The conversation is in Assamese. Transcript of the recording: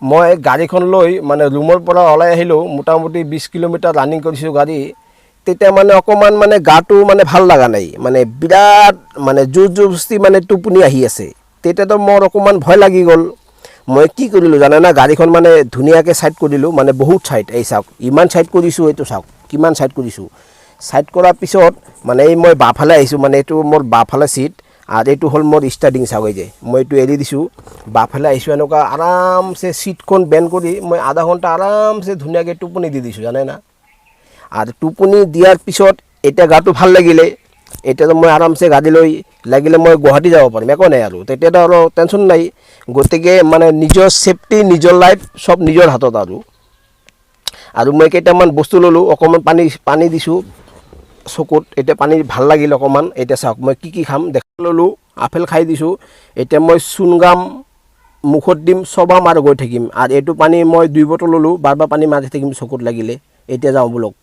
মই গাড়ীখন লৈ মানে ৰুমৰ পৰা ওলাই আহিলোঁ মোটামুটি 20 কিলোমিটাৰ ৰানিং কৰিছোঁ গাড়ী তেতিয়া মানে অকণমান মানে গাটো মানে ভাল লগা নাই মানে বিৰাট মানে জোৰ জবস্তি মানে টোপনি আহি আছে তেতিয়াতো মোৰ অকণমান ভয় লাগি গ'ল মই কি কৰিলোঁ জানে না গাড়ীখন মানে ধুনীয়াকৈ ছাইড কৰিলোঁ মানে বহুত ছাইড এই চাওক ইমান ছাইড কৰিছোঁ এইটো চাওক কিমান ছাইড কৰিছোঁ ছাইড কৰাৰ পিছত মানে এই মই বাফালে আহিছোঁ মানে এইটো মোৰ বাফালে ছিট আৰু এইটো হ'ল মোৰ ষ্টাৰ্টিং চাওক এই যে মই এইটো এৰি দিছোঁ বাফালে আহিছোঁ এনেকুৱা আৰামছে ছিটখন বেণ্ড কৰি মই আধা ঘণ্টা আৰামছে ধুনীয়াকৈ টোপনি দি দিছোঁ জানে না আৰু টোপনি দিয়াৰ পিছত এতিয়া গাটো ভাল লাগিলে এতিয়াতো মই আৰামছে গাড়ী লৈ লাগিলে মই গুৱাহাটী যাব পাৰিম একো নাই আৰু তেতিয়াতো আৰু টেনশ্যন নাই গতিকে মানে নিজৰ ছেফটি নিজৰ লাইফ চব নিজৰ হাতত আৰু মই কেইটামান বস্তু ল'লোঁ অকণমান পানী দিছোঁ চকুত এতিয়া পানী ভাল লাগিল অকণমান এতিয়া চাওক মই কি খাম দেখা ল'লোঁ আপেল খাই দিছোঁ এতিয়া মই চুনগাম মুখত দিম চবাম আৰু গৈ থাকিম আৰু এইটো পানী মই 2 বটল ল'লোঁ বাৰ পানী মাৰি থাকিম চকুত লাগিলে এতিয়া যাওঁ বোলক